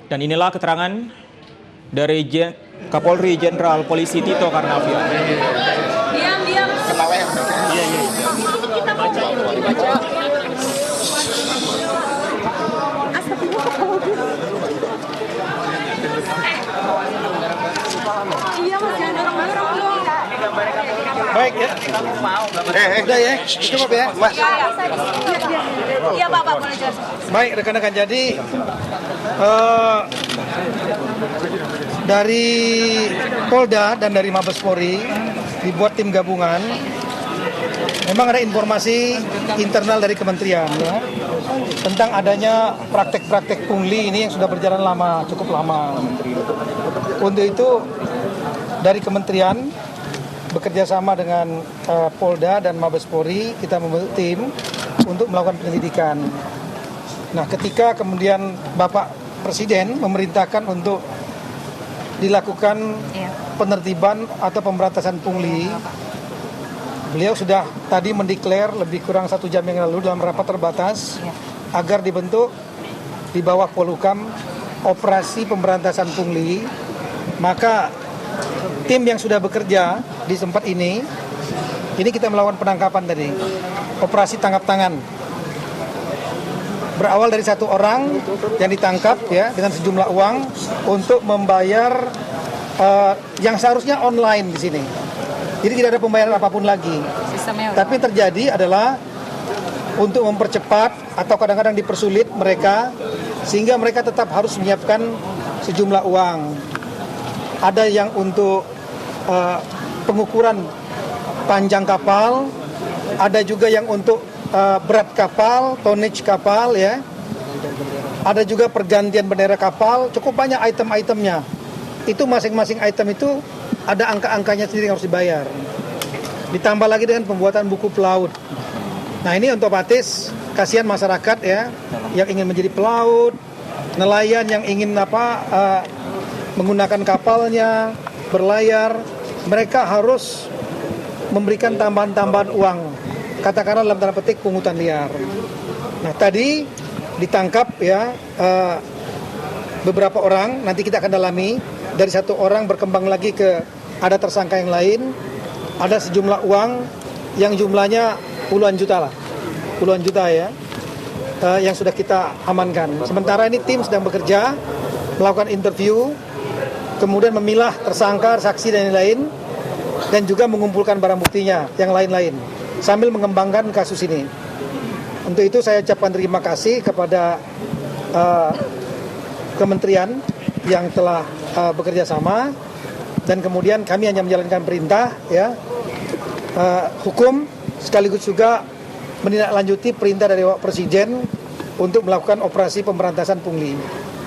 Dan inilah keterangan dari Kapolri Jenderal Polisi Tito Karnavian. Diam. Iya. Kita baca. Iya mas, jangan dorong-dorong dong. Baik ya. Udah ya, cukup ya, Mas. Iya Pak, boleh jelas. Baik rekan-rekan, jadi dari Polda dan dari Mabes Polri dibuat tim gabungan. Memang ada informasi internal dari kementerian ya, tentang adanya praktek-praktek pungli ini yang sudah berjalan lama, cukup lama. Untuk itu dari kementerian bekerja sama dengan Polda dan Mabes Polri, kita membentuk tim untuk melakukan penyelidikan. Nah, ketika kemudian Bapak Presiden memerintahkan untuk dilakukan penertiban atau pemberantasan pungli, beliau sudah tadi mendeklar lebih kurang 1 jam yang lalu dalam rapat terbatas agar dibentuk di bawah Polhukam operasi pemberantasan pungli. Maka tim yang sudah bekerja di tempat ini kita melakukan penangkapan tadi, operasi tangkap tangan. Berawal dari 1 orang yang ditangkap ya dengan sejumlah uang untuk membayar yang seharusnya online di sini. Jadi tidak ada pembayaran apapun lagi. Tapi yang terjadi adalah untuk mempercepat atau kadang-kadang dipersulit mereka, sehingga mereka tetap harus menyiapkan sejumlah uang. Ada yang untuk pengukuran panjang kapal, ada juga yang untuk berat kapal, tonnage kapal ya. Ada juga pergantian bendera kapal, cukup banyak item-itemnya. Itu masing-masing item itu ada angka-angkanya sendiri yang harus dibayar. Ditambah lagi dengan pembuatan buku pelaut. Nah, ini otomatis kasihan masyarakat ya yang ingin menjadi pelaut, nelayan yang ingin menggunakan kapalnya, berlayar, mereka harus memberikan tambahan-tambahan uang. Katakanlah dalam tanda petik pungutan liar. Nah, tadi ditangkap ya beberapa orang, nanti kita akan dalami. Dari 1 orang berkembang lagi ke ada tersangka yang lain, ada sejumlah uang yang jumlahnya puluhan juta ya, yang sudah kita amankan. Sementara ini tim sedang bekerja, melakukan interview, kemudian memilah tersangka, saksi dan lain-lain, dan juga mengumpulkan barang buktinya yang lain-lain, sambil mengembangkan kasus ini. Untuk itu saya ucapkan terima kasih kepada kementerian yang telah bekerja sama, dan kemudian kami hanya menjalankan perintah ya hukum, sekaligus juga menindaklanjuti perintah dari Bapak Presiden untuk melakukan operasi pemberantasan pungli.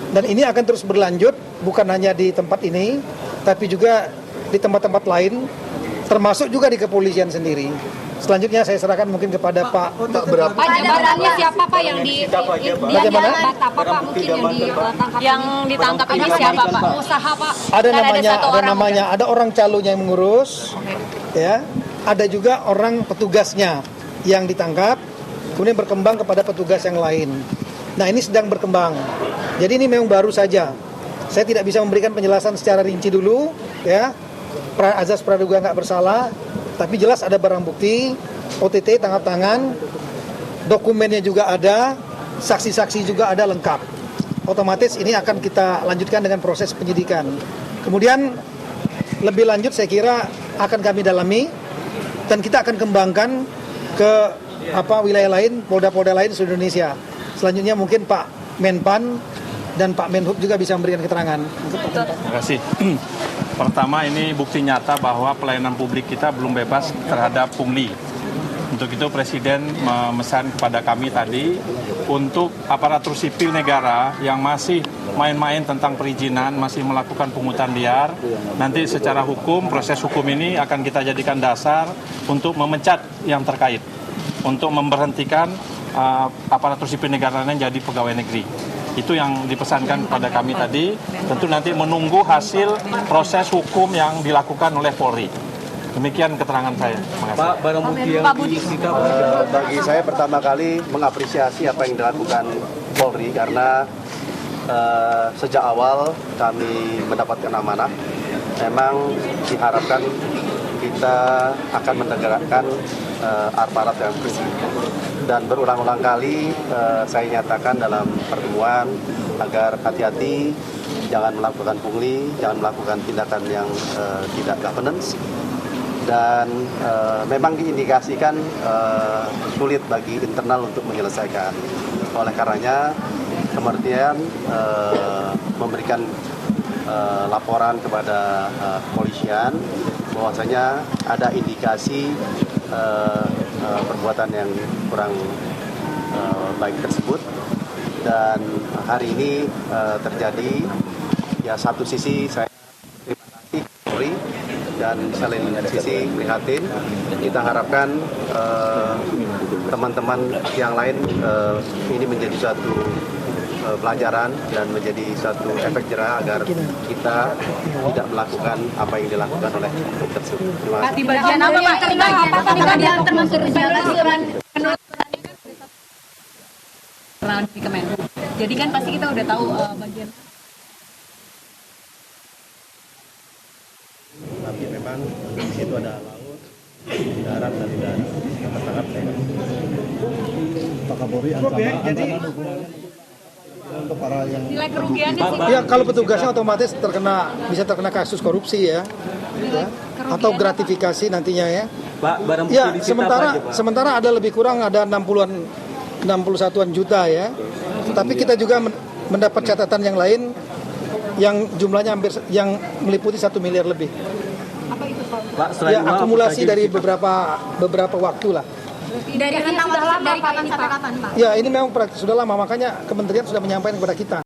Dan ini akan terus berlanjut, bukan hanya di tempat ini, tapi juga di tempat-tempat lain, termasuk juga di kepolisian sendiri. Selanjutnya saya serahkan mungkin kepada Pak. Pak, jabatannya siapa Pak yang Bagaimana? apa Pak mungkin yang ditangkap ini siapa Pak? Usaha Pak? Ada namanya, ada orang calonnya yang mengurus, ya. Ada juga orang petugasnya yang ditangkap, kemudian berkembang kepada petugas yang lain. Nah, ini sedang berkembang. Jadi ini memang baru saja. Saya tidak bisa memberikan penjelasan secara rinci dulu, ya. Azas praduga nggak bersalah. Tapi jelas ada barang bukti, OTT, tangkap tangan, dokumennya juga ada, saksi-saksi juga ada lengkap. Otomatis ini akan kita lanjutkan dengan proses penyidikan. Kemudian lebih lanjut saya kira akan kami dalami, dan kita akan kembangkan ke wilayah lain, polda-polda lain di seluruh Indonesia. Selanjutnya mungkin Pak Menpan dan Pak Menhub juga bisa memberikan keterangan. Terima kasih. Pertama, ini bukti nyata bahwa pelayanan publik kita belum bebas terhadap pungli. Untuk itu Presiden memesan kepada kami tadi untuk aparatur sipil negara yang masih main-main tentang perizinan, masih melakukan pungutan liar. Nanti secara hukum, proses hukum ini akan kita jadikan dasar untuk memecat yang terkait, untuk memberhentikan aparatur sipil negara yang jadi pegawai negeri. Itu yang dipesankan kepada kami tadi. Tentu nanti menunggu hasil proses hukum yang dilakukan oleh Polri. Demikian keterangan saya. Pak, barang bukti yang disita bagi saya pertama kali mengapresiasi apa yang dilakukan Polri, karena sejak awal kami mendapatkan amanah, memang diharapkan kita akan menegakkan aparat yang bersih. Dan berulang-ulang kali saya nyatakan dalam pertemuan agar hati-hati, jangan melakukan pungli, jangan melakukan tindakan yang tidak governance. Dan memang diindikasikan sulit bagi internal untuk menyelesaikan. Oleh karenanya, kementerian memberikan laporan kepada kepolisian bahwasanya ada indikasi perbuatan yang kurang baik tersebut. Dan hari ini terjadi, ya satu sisi saya terima kasih Polri, dan selain sisi prihatin, kita harapkan teman-teman yang lain ini menjadi suatu pelajaran dan menjadi suatu efek jerah agar kita tidak melakukan apa yang dilakukan oleh grup tersebut. Terima kasih. Di bagian apa Pak? Terlibat termasuk jalan di Kemenhub. Jadi kan pasti kita udah tahu bagian. Tapi memang di situ ada laut, darat dan udara. Sangat Pak Kapolri ancaman untuk para yang Nilai kerugiannya sih Ya, kalau petugasnya otomatis bisa terkena kasus korupsi ya. Atau gratifikasi nantinya ya. Pak, barang bukti Ya, disita apa aja, Pak? sementara ada lebih kurang ada 61-an juta ya. Tapi kita juga mendapat catatan yang lain yang jumlahnya yang meliputi 1 miliar lebih. Pak, selain Ya, uang, apa akumulasi saja dari disita? beberapa waktu lah. dari kapan sampai kapan Pak? Ya, ini memang sudah lama, makanya kementerian sudah menyampaikan kepada kita.